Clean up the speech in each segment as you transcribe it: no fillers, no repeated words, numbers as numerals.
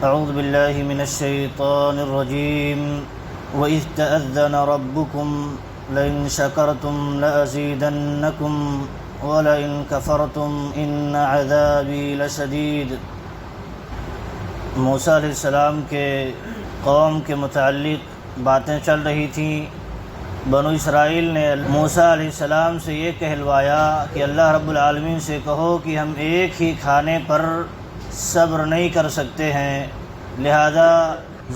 أعوذ بالله من الشيطان الرجيم وإذ تأذن ربكم لئن شكرتم لأزيدنكم ولئن كفرتم إن عذابي لشديد۔ موسیٰ علیہ السلام کے قوم کے متعلق باتیں چل رہی تھیں۔ بنو اسرائیل نے موسیٰ علیہ السلام سے یہ کہلوایا کہ اللہ رب العالمین سے کہو کہ ہم ایک ہی کھانے پر صبر نہیں کر سکتے ہیں، لہذا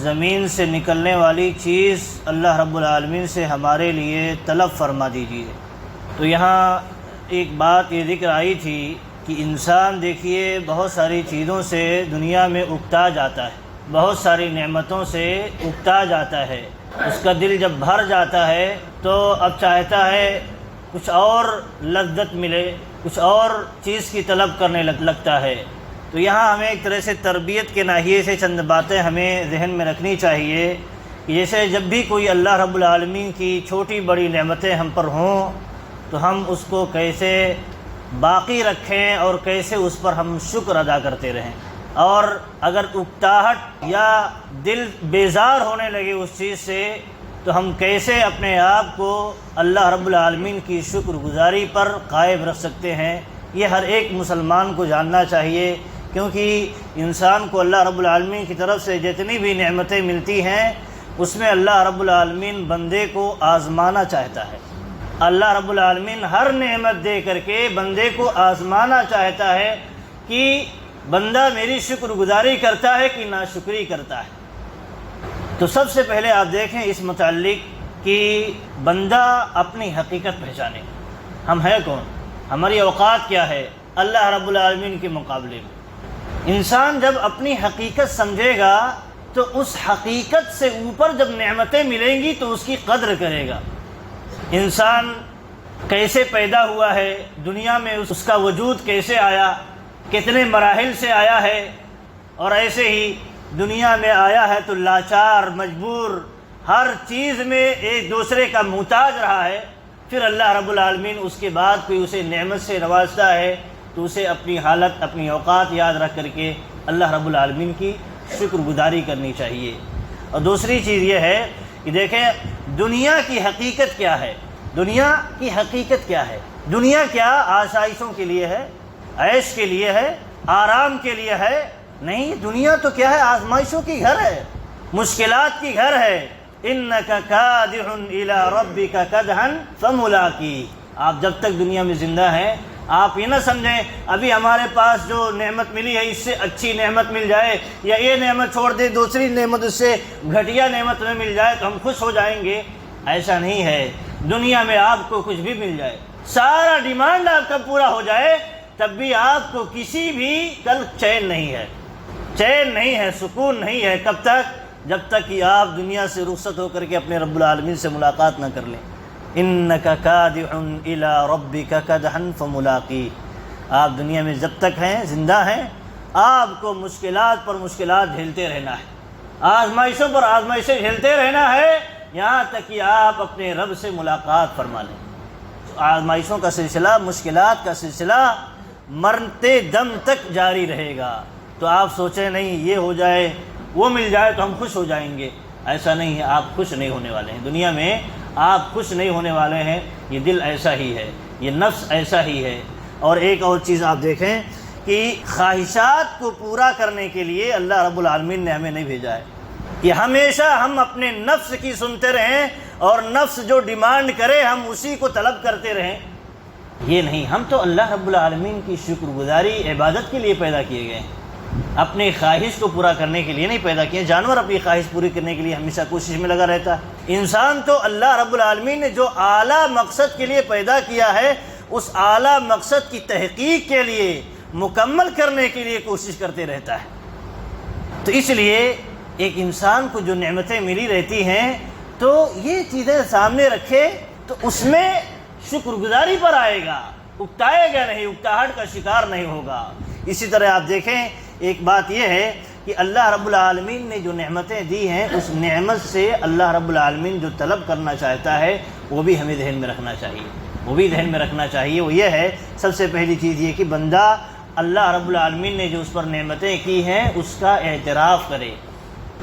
زمین سے نکلنے والی چیز اللہ رب العالمین سے ہمارے لیے طلب فرما دیجیے۔ تو یہاں ایک بات یہ ذکر آئی تھی کہ انسان دیکھیے بہت ساری چیزوں سے دنیا میں اکتا جاتا ہے، بہت ساری نعمتوں سے اکتا جاتا ہے، اس کا دل جب بھر جاتا ہے تو اب چاہتا ہے کچھ اور لذت ملے، کچھ اور چیز کی طلب کرنے لگتا ہے۔ تو یہاں ہمیں ایک طرح سے تربیت کے ناحیے سے چند باتیں ہمیں ذہن میں رکھنی چاہیے کہ جیسے جب بھی کوئی اللہ رب العالمین کی چھوٹی بڑی نعمتیں ہم پر ہوں تو ہم اس کو کیسے باقی رکھیں اور کیسے اس پر ہم شکر ادا کرتے رہیں، اور اگر اکتاہٹ یا دل بیزار ہونے لگے اس چیز سے تو ہم کیسے اپنے آپ کو اللہ رب العالمین کی شکر گزاری پر قائم رکھ سکتے ہیں۔ یہ ہر ایک مسلمان کو جاننا چاہیے، کیونکہ انسان کو اللہ رب العالمین کی طرف سے جتنی بھی نعمتیں ملتی ہیں اس میں اللہ رب العالمین بندے کو آزمانا چاہتا ہے۔ اللہ رب العالمین ہر نعمت دے کر کے بندے کو آزمانا چاہتا ہے کہ بندہ میری شکر گزاری کرتا ہے کہ ناشکری کرتا ہے۔ تو سب سے پہلے آپ دیکھیں اس متعلق کہ بندہ اپنی حقیقت پہچانے، ہم ہیں کون، ہماری اوقات کیا ہے اللہ رب العالمین کے مقابلے میں۔ انسان جب اپنی حقیقت سمجھے گا تو اس حقیقت سے اوپر جب نعمتیں ملیں گی تو اس کی قدر کرے گا۔ انسان کیسے پیدا ہوا ہے، دنیا میں اس کا وجود کیسے آیا، کتنے مراحل سے آیا ہے، اور ایسے ہی دنیا میں آیا ہے تو لاچار مجبور ہر چیز میں ایک دوسرے کا محتاج رہا ہے۔ پھر اللہ رب العالمین اس کے بعد کوئی اسے نعمت سے نوازتا ہے تو اسے اپنی حالت اپنی اوقات یاد رکھ کر کے اللہ رب العالمین کی شکر گزاری کرنی چاہیے۔ اور دوسری چیز یہ ہے کہ دیکھیں دنیا کی حقیقت کیا ہے، دنیا کی حقیقت کیا ہے۔ دنیا کیا آسائشوں کے لیے ہے، عیش کے لیے ہے، آرام کے لیے ہے؟ نہیں، دنیا تو کیا ہے، آزمائشوں کی گھر ہے، مشکلات کی گھر ہے۔ اِنَّكَ كَادِحٌ إِلَىٰ رَبِّكَ كَدْحًا فَمُلَاقِيهِ۔ آپ جب تک دنیا میں زندہ ہیں آپ یہ نہ سمجھیں ابھی ہمارے پاس جو نعمت ملی ہے اس سے اچھی نعمت مل جائے، یا یہ نعمت چھوڑ دے دوسری نعمت اس سے گھٹیا نعمت میں مل جائے تو ہم خوش ہو جائیں گے۔ ایسا نہیں ہے، دنیا میں آپ کو کچھ بھی مل جائے، سارا ڈیمانڈ آپ کا پورا ہو جائے، تب بھی آپ کو کسی بھی کل چین نہیں ہے، چین نہیں ہے، سکون نہیں ہے۔ کب تک؟ جب تک کہ آپ دنیا سے رخصت ہو کر کے اپنے رب العالمین سے ملاقات نہ کر لیں۔ اِنَّكَ كَادِحٌ إِلَىٰ رَبِّكَ كَدْحًا فَمُلَاقِيهِ۔ آپ دنیا میں جب تک ہیں، زندہ ہیں، آپ کو مشکلات پر مشکلات جھیلتے رہنا ہے، آزمائشوں پر آزمائشیں جھیلتے رہنا ہے، یہاں تک کہ آپ اپنے رب سے ملاقات فرما لیں۔ آزمائشوں کا سلسلہ، مشکلات کا سلسلہ مرتے دم تک جاری رہے گا۔ تو آپ سوچیں نہیں یہ ہو جائے وہ مل جائے تو ہم خوش ہو جائیں گے، ایسا نہیں ہے، آپ خوش نہیں ہونے والے ہیں، دنیا میں آپ خوش نہیں ہونے والے ہیں۔ یہ دل ایسا ہی ہے، یہ نفس ایسا ہی ہے۔ اور ایک اور چیز آپ دیکھیں کہ خواہشات کو پورا کرنے کے لیے اللہ رب العالمین نے ہمیں نہیں بھیجا ہے کہ ہمیشہ ہم اپنے نفس کی سنتے رہیں اور نفس جو ڈیمانڈ کرے ہم اسی کو طلب کرتے رہیں۔ یہ نہیں، ہم تو اللہ رب العالمین کی شکر گزاری عبادت کے لیے پیدا کیے گئے ہیں، اپنی خواہش کو پورا کرنے کے لیے نہیں پیدا کیے۔ جانور اپنی خواہش پوری کرنے کے لیے ہمیشہ کوشش میں لگا رہتا ہے، انسان تو اللہ رب العالمین نے جو اعلیٰ مقصد کے لیے پیدا کیا ہے اس اعلیٰ مقصد کی تحقیق کے لیے، مکمل کرنے کے لیے کوشش کرتے رہتا ہے۔ تو اس لیے ایک انسان کو جو نعمتیں ملی رہتی ہیں تو یہ چیزیں سامنے رکھے تو اس میں شکر گزاری پر آئے گا، اکتائے گا نہیں، اکتاہٹ کا شکار نہیں ہوگا۔ اسی طرح آپ دیکھیں ایک بات یہ ہے کہ اللہ رب العالمین نے جو نعمتیں دی ہیں اس نعمت سے اللہ رب العالمین جو طلب کرنا چاہتا ہے وہ بھی ہمیں ذہن میں رکھنا چاہیے، وہ بھی ذہن میں رکھنا چاہیے۔ وہ یہ ہے، سب سے پہلی چیز یہ کہ بندہ اللہ رب العالمین نے جو اس پر نعمتیں کی ہیں اس کا اعتراف کرے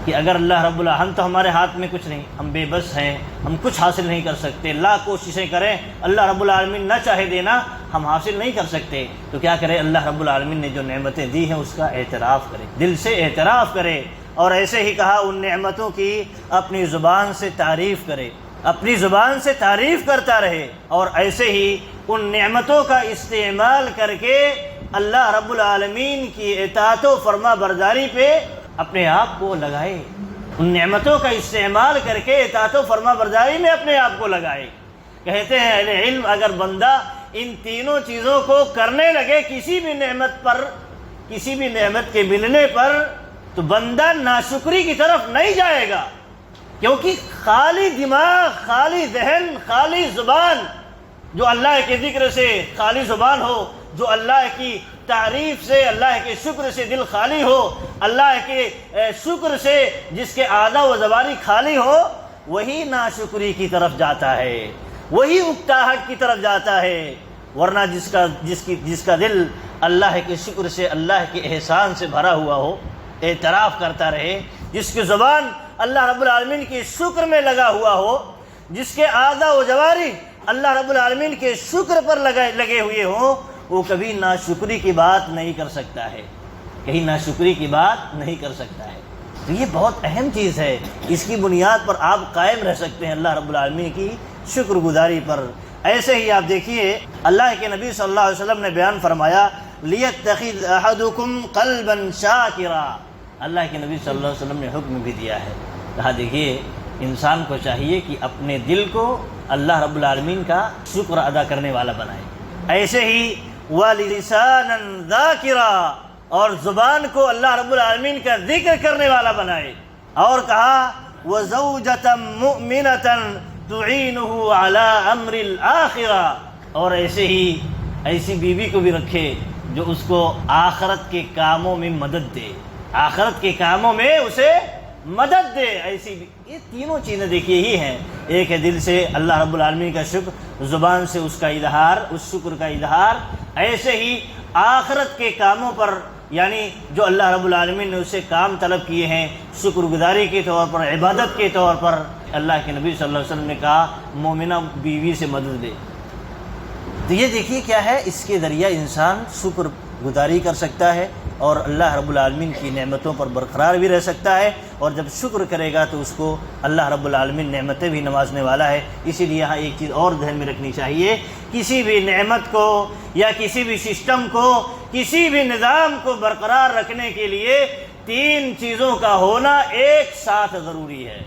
کہ اگر اللہ رب العالمین، ہم تو ہمارے ہاتھ میں کچھ نہیں، ہم بے بس ہیں، ہم کچھ حاصل نہیں کر سکتے، لاکھ کوششیں کریں، اللہ رب العالمین نہ چاہے دینا ہم حاصل نہیں کر سکتے، تو کیا کرے؟ اللہ رب العالمین نے جو نعمتیں دی ہیں اس کا اعتراف کرے، دل سے اعتراف کرے، اور ایسے ہی کہا ان نعمتوں کی اپنی زبان سے تعریف کرے، اپنی زبان سے تعریف کرتا رہے، اور ایسے ہی ان نعمتوں کا استعمال کر کے اللہ رب العالمین کی اطاعت و فرما برداری پہ اپنے آپ کو لگائے، ان نعمتوں کا استعمال کر کے اطاعت و فرما برداری میں اپنے آپ کو لگائے۔ کہتے ہیں اہل علم اگر بندہ ان تینوں چیزوں کو کرنے لگے کسی بھی نعمت پر، کسی بھی نعمت کے ملنے پر، تو بندہ ناشکری کی طرف نہیں جائے گا، کیونکہ خالی دماغ، خالی ذہن، خالی زبان، جو اللہ کے ذکر سے خالی زبان ہو، جو اللہ کی تعریف سے، اللہ کے شکر سے دل خالی ہو، اللہ کے شکر سے جس کے اعضاء و جوارح خالی ہو، وہی ناشکری کی طرف جاتا ہے، وہی اکتاہٹ کی طرف جاتا ہے۔ ورنہ جس کا دل اللہ کے شکر سے، اللہ کے احسان سے بھرا ہوا ہو، اعتراف کرتا رہے، جس کی زبان اللہ رب العالمین کے شکر میں لگا ہوا ہو، جس کے اعضاء و جوارح اللہ رب العالمین کے شکر پر لگے ہوئے ہوں، وہ کبھی ناشکری کی بات نہیں کر سکتا ہے، کہیں ناشکری کی بات نہیں کر سکتا ہے۔ تو یہ بہت اہم چیز ہے، اس کی بنیاد پر آپ قائم رہ سکتے ہیں اللہ رب العالمین کی شکر گزاری پر۔ ایسے ہی آپ دیکھیے اللہ کے نبی صلی اللہ علیہ وسلم نے بیان فرمایا لِيَتَّخِذْ أَحَدُكُمْ قَلْبًا شَاكِرًا، اللہ کے نبی صلی اللہ علیہ وسلم نے حکم بھی دیا ہے، کہا دیکھیے انسان کو چاہیے کہ اپنے دل کو اللہ رب العالمین کا شکر ادا کرنے والا بنائے، ایسے ہی وَلِسَانًا ذَاكِرًا، اور زبان کو اللہ رب العالمین کا ذکر کرنے والا بنائے، اور کہا وَزَوْجَةً مُؤْمِنَةً تُعِينُهُ عَلَىٰ أَمْرِ الْآخِرَةِ، اور ایسے ہی ایسی بیوی کو بھی رکھے جو اس کو آخرت کے کاموں میں مدد دے، آخرت کے کاموں میں اسے مدد دے، ایسی بھی۔ یہ تینوں چیزیں دیکھیے ہی ہیں، ایک ہے دل سے اللہ رب العالمین کا شکر، زبان سے اس کا اظہار، اس شکر کا اظہار، ایسے ہی آخرت کے کاموں پر، یعنی جو اللہ رب العالمین نے اسے کام طلب کیے ہیں شکر گزاری کے طور پر، عبادت کے طور پر، اللہ کے نبی صلی اللہ علیہ وسلم نے کہا مومنہ بیوی سے مدد لے۔ تو یہ دیکھیے کیا ہے، اس کے ذریعہ انسان شکر گزاری کر سکتا ہے اور اللہ رب العالمین کی نعمتوں پر برقرار بھی رہ سکتا ہے، اور جب شکر کرے گا تو اس کو اللہ رب العالمین نعمتیں بھی نوازنے والا ہے۔ اسی لیے یہاں ایک چیز اور ذہن میں رکھنی چاہیے، کسی بھی نعمت کو یا کسی بھی سسٹم کو، کسی بھی نظام کو برقرار رکھنے کے لیے تین چیزوں کا ہونا ایک ساتھ ضروری ہے۔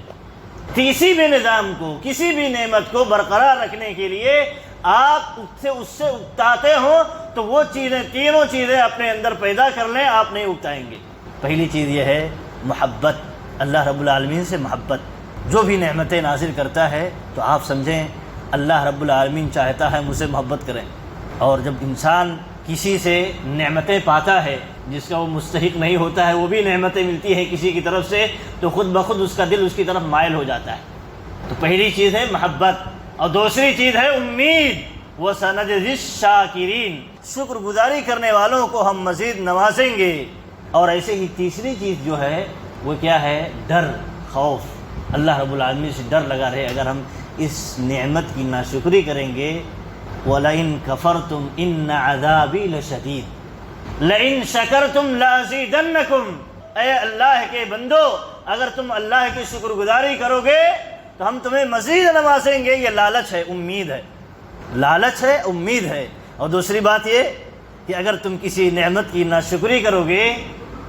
کسی بھی نظام کو، کسی بھی نعمت کو برقرار رکھنے کے لیے آپ اس سے اکتاتے ہوں تو وہ چیزیں، تینوں چیزیں اپنے اندر پیدا کر لیں، آپ نہیں اکتائیں گے۔ پہلی چیز یہ ہے محبت، اللہ رب العالمین سے محبت۔ جو بھی نعمتیں نازل کرتا ہے تو آپ سمجھیں اللہ رب العالمین چاہتا ہے مجھ سے محبت کریں، اور جب انسان کسی سے نعمتیں پاتا ہے جس کا وہ مستحق نہیں ہوتا ہے، وہ بھی نعمتیں ملتی ہیں کسی کی طرف سے، تو خود بخود اس کا دل اس کی طرف مائل ہو جاتا ہے۔ تو پہلی چیز ہے محبت، اور دوسری چیز ہے امید، وَسَنَجْزِي الشَّاكِرِينَ، شکر گزاری کرنے والوں کو ہم مزید نوازیں گے۔ اور ایسے ہی تیسری چیز جو ہے وہ کیا ہے؟ ڈر، خوف، اللہ رب العالمین سے ڈر لگا رہے۔ اگر ہم اس نعمت کی ناشکری کریں گے، وَلَئِن كَفَرْتُمْ إِنَّ عَذَابِي لَشَدِيدٌ لَئِن شَكَرْتُمْ لَأَزِيدَنَّكُمْ، اے اللہ کے بندو اگر تم اللہ کی شکر گزاری کرو گے تو ہم تمہیں مزید نوازیں گے۔ یہ لالچ ہے، امید ہے، لالچ ہے، امید ہے۔ اور دوسری بات یہ کہ اگر تم کسی نعمت کی ناشکری کرو گے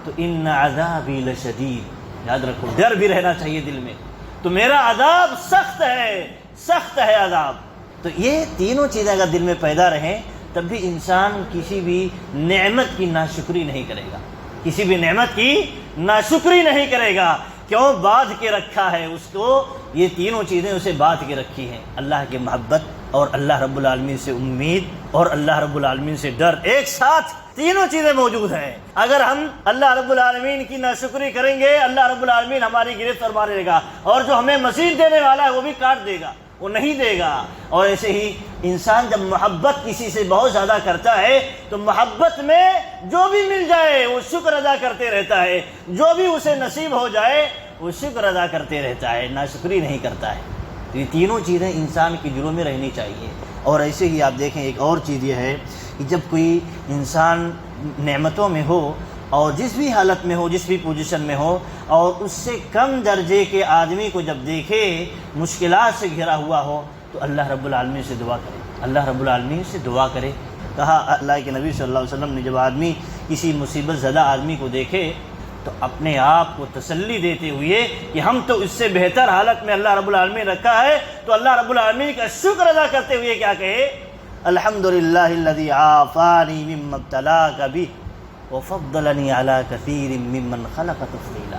تو ان عذابی لشدید، یاد رکھو ڈر بھی رہنا چاہیے دل میں، تو میرا عذاب سخت ہے، سخت ہے عذاب۔ تو یہ تینوں چیزیں اگر دل میں پیدا رہیں تب بھی انسان کسی بھی نعمت کی ناشکری نہیں کرے گا، کسی بھی نعمت کی ناشکری نہیں کرے گا۔ کیوں؟ باندھ کے رکھا ہے اس کو، یہ تینوں چیزیں اسے باندھ کے رکھی ہیں، اللہ کی محبت اور اللہ رب العالمین سے امید اور اللہ رب العالمین سے ڈر، ایک ساتھ تینوں چیزیں موجود ہیں۔ اگر ہم اللہ رب العالمین کی ناشکری کریں گے، اللہ رب العالمین ہماری گرفت فرما لے گا، اور جو ہمیں مزید دینے والا ہے وہ بھی کاٹ دے گا، وہ نہیں دے گا۔ اور ایسے ہی انسان جب محبت کسی سے بہت زیادہ کرتا ہے تو محبت میں جو بھی مل جائے وہ شکر ادا کرتے رہتا ہے، جو بھی اسے نصیب ہو جائے وہ شکر ادا کرتے رہتا ہے، ناشکری نہیں کرتا ہے۔ تو یہ تینوں چیزیں انسان کے دلوں میں رہنی چاہیے۔ اور ایسے ہی آپ دیکھیں ایک اور چیز یہ ہے کہ جب کوئی انسان نعمتوں میں ہو اور جس بھی حالت میں ہو، جس بھی پوزیشن میں ہو، اور اس سے کم درجے کے آدمی کو جب دیکھے مشکلات سے گھرا ہوا ہو تو اللہ رب العالمین سے دعا کرے، اللہ رب العالمین سے دعا کرے۔ کہا اللہ کے نبی صلی اللہ علیہ وسلم نے جب آدمی کسی مصیبت زدہ آدمی کو دیکھے تو اپنے آپ کو تسلی دیتے ہوئے کہ ہم تو اس سے بہتر حالت میں اللہ رب العالمین رکھا ہے، تو اللہ رب العالمین کا شکر ادا کرتے ہوئے کیا کہے؟ الحمدللہ الذی عافانی مما ابتلاک بہ وفضلنی علی کثیر ممن خلق تفضیلا۔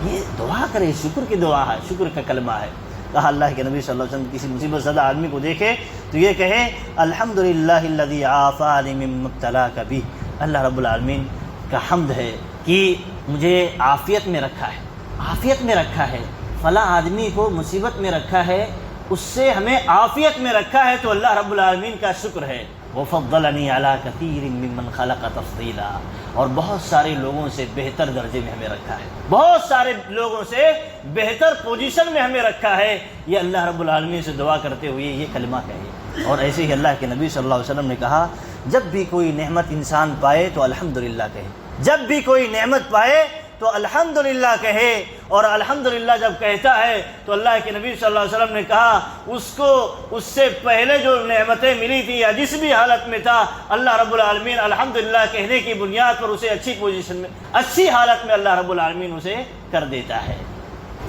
یہ دعا کرے، شکر کی دعا ہے، شکر کا کلمہ ہے۔ کہا اللہ کے نبی صلی اللہ علیہ وسلم کسی مصیبت زدہ آدمی کو دیکھے تو یہ کہے الحمدللہ الذی عافانی مما ابتلاک بہ، اللہ رب العالمین کا حمد ہے کہ مجھے عافیت میں رکھا ہے، عافیت میں رکھا ہے، فلاں آدمی کو مصیبت میں رکھا ہے، اس سے ہمیں عافیت میں رکھا ہے تو اللہ رب العالمین کا شکر ہے۔ وَفَضَّلَنِي عَلَىٰ كَثِيرٍ مِّمَّنْ خَلَقَ تَفْضِيلًا، اور بہت سارے لوگوں سے بہتر درجے میں ہمیں رکھا ہے، بہت سارے لوگوں سے بہتر پوزیشن میں ہمیں رکھا ہے۔ یہ اللہ رب العالمین سے دعا کرتے ہوئے یہ کلمہ کہے۔ اور ایسے ہی اللہ کے نبی صلی اللہ علیہ وسلم نے کہا جب بھی کوئی نعمت انسان پائے تو الحمدللہ کہے، جب بھی کوئی نعمت پائے تو الحمدللہ کہے۔ اور الحمدللہ جب کہتا ہے تو اللہ کے نبی صلی اللہ علیہ وسلم نے کہا اس کو اس سے پہلے جو نعمتیں ملی تھی یا جس بھی حالت میں تھا، اللہ رب العالمین الحمدللہ کہنے کی بنیاد پر اسے اچھی پوزیشن میں، اچھی حالت میں اللہ رب العالمین اسے کر دیتا ہے۔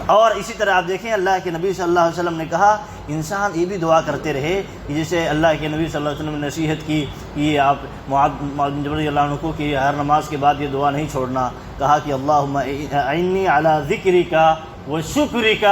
اور اسی طرح آپ دیکھیں اللہ کے نبی صلی اللہ علیہ وسلم نے کہا انسان یہ بھی دعا کرتے رہے کہ جیسے اللہ کے نبی صلی اللہ علیہ وسلم نے نصیحت کی کہ آپ معاذ بن جبل رضی اللہ عنہ کو کہ ہر نماز کے بعد یہ دعا نہیں چھوڑنا۔ کہا کہ اللہم اعنی علی ذکرک و شکرک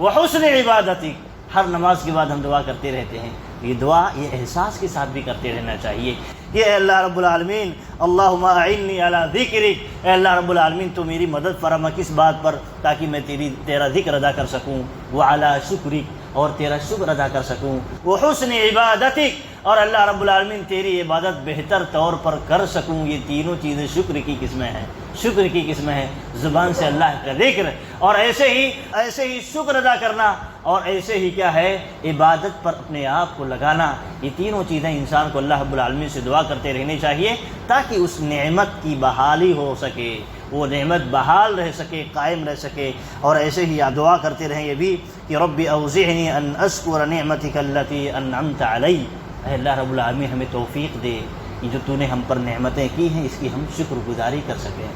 و حسن عبادتک۔ ہر نماز کے بعد ہم دعا کرتے رہتے ہیں، یہ دعا یہ احساس کے ساتھ بھی کرتے رہنا چاہیے کہ اے اللہ رب العالمین اللہم اعنی علی ذکرک، اے اللہ رب العالمین تو میری مدد فرما کس بات پر؟ تاکہ میں تیرا ذکر ادا کر سکوں، وعلی شکرک، اور تیرا شکر ادا کر سکوں، وحسن عبادتک، اور اللہ رب العالمین تیری عبادت بہتر طور پر کر سکوں۔ یہ تینوں چیزیں شکر کی قسمیں ہیں، شکر کی قسمیں ہیں، زبان سے اللہ کا ذکر، اور ایسے ہی شکر ادا کرنا، اور ایسے ہی کیا ہے عبادت پر اپنے آپ کو لگانا۔ یہ تینوں چیزیں انسان کو اللہ رب العالمین سے دعا کرتے رہنی چاہیے تاکہ اس نعمت کی بحالی ہو سکے، وہ نعمت بحال رہ سکے، قائم رہ سکے۔ اور ایسے ہی آپ دعا کرتے رہیں یہ بھی کہ رب اوزعنی ان اشکر نعمتک التی انعمت علی، اے اللہ رب العالمین ہمیں توفیق دے کہ جو تو نے ہم پر نعمتیں کی ہیں اس کی ہم شکر گزاری کر سکیں۔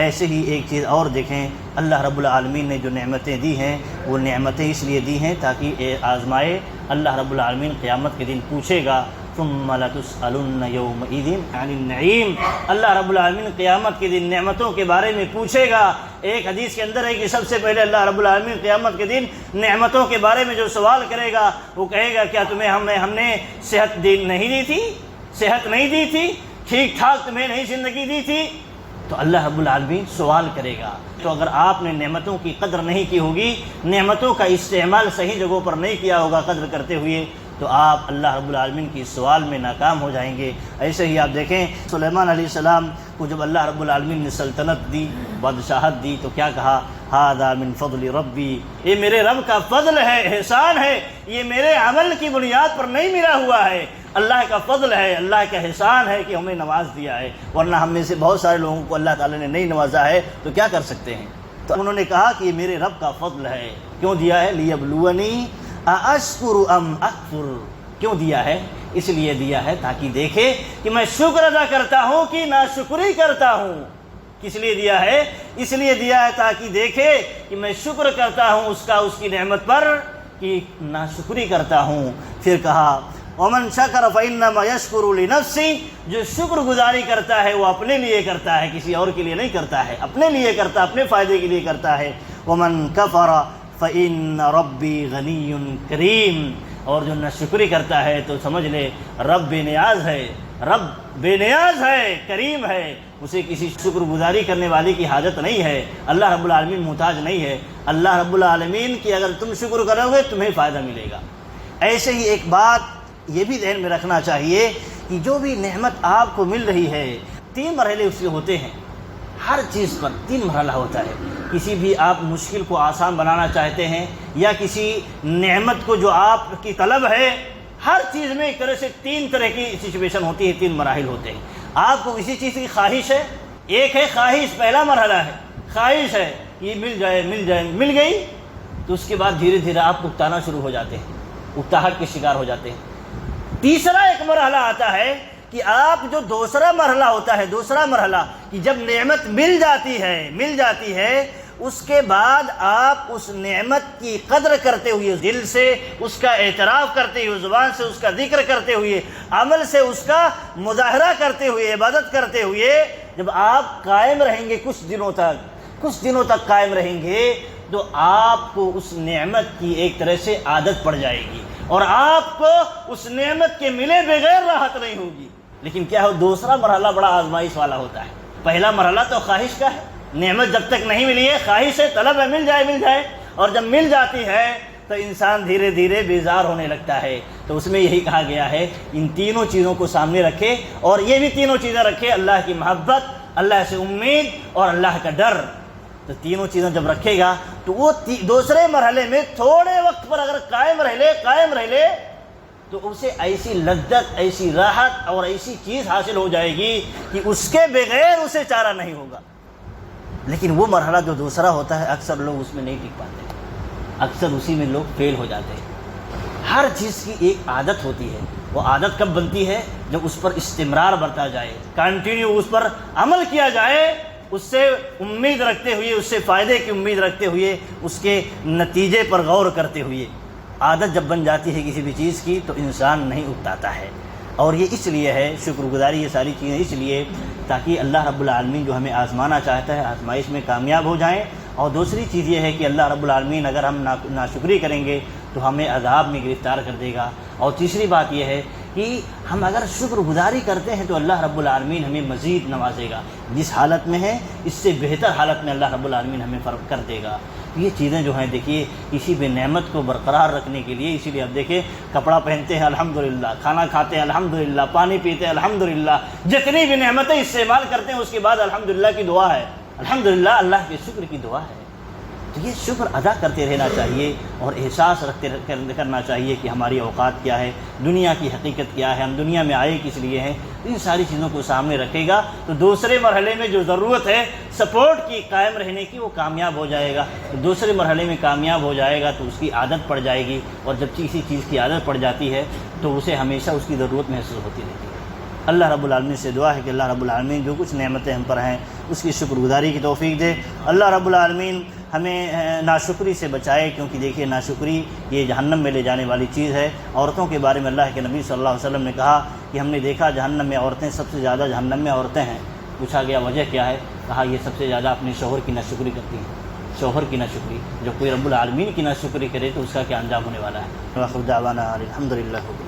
ایسے ہی ایک چیز اور دیکھیں، اللہ رب العالمین نے جو نعمتیں دی ہیں وہ نعمتیں اس لیے دی ہیں تاکہ آزمائے۔ اللہ رب العالمین قیامت کے دن پوچھے گا ثم لتسألن یومئذ عن النعیم، اللہ رب العالمین قیامت کے دن نعمتوں کے بارے میں پوچھے گا۔ ایک حدیث کے اندر ہے کہ سب سے پہلے اللہ رب العالمین قیامت کے دن نعمتوں کے بارے میں جو سوال کرے گا وہ کہے گا کیا تمہیں ہم نے صحت نہیں دی تھی، صحت نہیں دی تھی، ٹھیک ٹھاک تمہیں نہیں زندگی دی تھی؟ تو اللہ رب العالمین سوال کرے گا۔ تو اگر آپ نے نعمتوں کی قدر نہیں کی ہوگی، نعمتوں کا استعمال صحیح جگہوں پر نہیں کیا ہوگا قدر کرتے ہوئے، تو آپ اللہ رب العالمین کی سوال میں ناکام ہو جائیں گے۔ ایسے ہی آپ دیکھیں سلیمان علیہ السلام کو جب اللہ رب العالمین نے سلطنت دی، بادشاہت دی، تو کیا کہا؟ ھذا من فضل ربی، یہ میرے رب کا فضل ہے، احسان ہے، یہ میرے عمل کی بنیاد پر نہیں ملا ہوا ہے، اللہ کا فضل ہے، اللہ کا احسان ہے کہ ہمیں نواز دیا ہے، ورنہ ہم میں سے بہت سارے لوگوں کو اللہ تعالیٰ نے نہیں نوازا ہے تو کیا کر سکتے ہیں؟ تو انہوں نے کہا کہ یہ میرے رب کا فضل ہے۔ کیوں دیا ہے؟ لیبلونی ااشکر ام اکفر، کیوں دیا ہے؟ اس لیے دیا ہے تاکہ دیکھے کہ میں شکر ادا کرتا ہوں کہ ناشکری کرتا ہوں۔ کس لیے دیا ہے؟ اس لیے دیا ہے تاکہ دیکھے کہ میں شکر کرتا ہوں اس کی نعمت پر کہ ناشکری کرتا ہوں۔ پھر کہا ومن شکر فانما یشکر لنفسہ، جو شکر گزاری کرتا ہے وہ اپنے لیے کرتا ہے، کسی اور کے لیے نہیں کرتا ہے، اپنے لیے کرتا ہے، اپنے فائدے کے لیے کرتا ہے۔ ومن کفر فإن ربی غنی کریم، اور جو ناشکری کرتا ہے تو سمجھ لے رب بے نیاز ہے، رب بے نیاز ہے، کریم ہے، اسے کسی شکر گزاری کرنے والی کی حاجت نہیں ہے، اللہ رب العالمین محتاج نہیں ہے۔ اللہ رب العالمین کی اگر تم شکر کرو گے تمہیں فائدہ ملے گا۔ ایسے ہی ایک بات یہ بھی ذہن میں رکھنا چاہیے کہ جو بھی نعمت آپ کو مل رہی ہے 3 مرحلے اس کے ہوتے ہیں، ہر چیز پر 3 مرحلہ ہوتا ہے۔ کسی بھی آپ مشکل کو آسان بنانا چاہتے ہیں یا کسی نعمت کو جو آپ کی طلب ہے، ہر چیز میں ایک طرح سے 3 طرح کی سچویشن ہوتی ہے، 3 مراحل ہوتے ہیں۔ آپ کو کسی چیز کی خواہش ہے، ایک ہے خواہش، پہلا مرحلہ ہے خواہش ہے، یہ مل جائے مل جائے، مل گئی تو اس کے بعد دھیرے دھیرے آپ اکتانا شروع ہو جاتے ہیں، اکتاہٹ کے شکار ہو جاتے ہیں۔ تیسرا ایک مرحلہ آتا ہے کہ آپ جو دوسرا مرحلہ ہوتا ہے، دوسرا مرحلہ کہ جب نعمت مل جاتی ہے اس کے بعد آپ اس نعمت کی قدر کرتے ہوئے، دل سے اس کا اعتراف کرتے ہوئے، زبان سے اس کا ذکر کرتے ہوئے، عمل سے اس کا مظاہرہ کرتے ہوئے، عبادت کرتے ہوئے جب آپ قائم رہیں گے کچھ دنوں تک قائم رہیں گے تو آپ کو اس نعمت کی ایک طرح سے عادت پڑ جائے گی اور آپ کو اس نعمت کے ملے بغیر راحت نہیں ہوگی۔ لیکن کیا ہو، دوسرا مرحلہ بڑا آزمائش والا ہوتا ہے۔ پہلا مرحلہ تو خواہش کا ہے، نعمت جب تک نہیں ملی ہے خواہش ہے، طلب ہے، مل جائے، اور جب مل جاتی ہے تو انسان دھیرے دھیرے بیزار ہونے لگتا ہے۔ تو اس میں یہی کہا گیا ہے ان تینوں چیزوں کو سامنے رکھے، اور یہ بھی تینوں چیزیں رکھے، اللہ کی محبت، اللہ سے امید اور اللہ کا ڈر۔ تو تینوں چیزیں جب رکھے گا تو وہ دوسرے مرحلے میں تھوڑے وقت پر اگر قائم رہ لے تو اسے ایسی لذت، ایسی راحت اور ایسی چیز حاصل ہو جائے گی کہ اس کے بغیر اسے چارہ نہیں ہوگا۔ لیکن وہ مرحلہ جو دوسرا ہوتا ہے اکثر لوگ اس میں نہیں ٹک پاتے، اکثر اسی میں لوگ فیل ہو جاتے ہیں۔ ہر چیز کی ایک عادت ہوتی ہے، وہ عادت کب بنتی ہے؟ جب اس پر استمرار برتا جائے، کنٹینیو اس پر عمل کیا جائے، اس سے امید رکھتے ہوئے، اس سے فائدے کی امید رکھتے ہوئے، اس کے نتیجے پر غور کرتے ہوئے۔ عادت جب بن جاتی ہے کسی بھی چیز کی تو انسان نہیں اکتاتا ہے، اور یہ اس لیے ہے، شکر گزاری یہ ساری چیزیں اس لیے تاکہ اللہ رب العالمین جو ہمیں آزمانا چاہتا ہے آزمائش میں کامیاب ہو جائیں۔ اور دوسری چیز یہ ہے کہ اللہ رب العالمین اگر ہم ناشکری کریں گے تو ہمیں عذاب میں گرفتار کر دے گا۔ اور تیسری بات یہ ہے کہ ہم اگر شکر گزاری کرتے ہیں تو اللہ رب العالمین ہمیں مزید نوازے گا، جس حالت میں ہے اس سے بہتر حالت میں اللہ رب العالمین ہمیں فرق کر دے گا۔ یہ چیزیں جو ہیں دیکھیے کسی بھی نعمت کو برقرار رکھنے کے لیے، اسی لیے اب دیکھیں کپڑا پہنتے ہیں الحمدللہ، کھانا کھاتے ہیں الحمدللہ، پانی پیتے ہیں الحمدللہ، جتنی بھی نعمتیں استعمال کرتے ہیں اس کے بعد الحمدللہ کی دعا ہے، الحمدللہ اللہ کے شکر کی دعا ہے۔ تو یہ شکر ادا کرتے رہنا چاہیے اور احساس کرنا چاہیے کہ ہماری اوقات کیا ہے، دنیا کی حقیقت کیا ہے، ہم دنیا میں آئے کس لیے ہیں۔ ان ساری چیزوں کو سامنے رکھے گا تو دوسرے مرحلے میں جو ضرورت ہے سپورٹ کی، قائم رہنے کی، وہ کامیاب ہو جائے گا۔ تو دوسرے مرحلے میں کامیاب ہو جائے گا تو اس کی عادت پڑ جائے گی، اور جب کسی چیز کی عادت پڑ جاتی ہے تو اسے ہمیشہ اس کی ضرورت محسوس ہوتی رہتی ہے۔ اللہ رب العالمین سے دعا ہے کہ اللہ رب العالمین جو کچھ نعمتیں ہم پر ہیں اس کی شکر گزاری کی توفیق دے۔ اللہ رب العالمین ہمیں ناشکری سے بچائے، کیونکہ دیکھیے ناشکری یہ جہنم میں لے جانے والی چیز ہے۔ عورتوں کے بارے میں اللہ کے نبی صلی اللہ علیہ وسلم نے کہا کہ ہم نے دیکھا جہنم میں عورتیں، سب سے زیادہ جہنم میں عورتیں ہیں۔ پوچھا گیا وجہ کیا ہے؟ کہا یہ سب سے زیادہ اپنے شوہر کی ناشکری کرتی ہیں، شوہر کی ناشکری۔ جو کوئی رب العالمین کی ناشکری کرے تو اس کا کیا انجام ہونے والا ہے۔ وآخر دعوانا الحمدللہ۔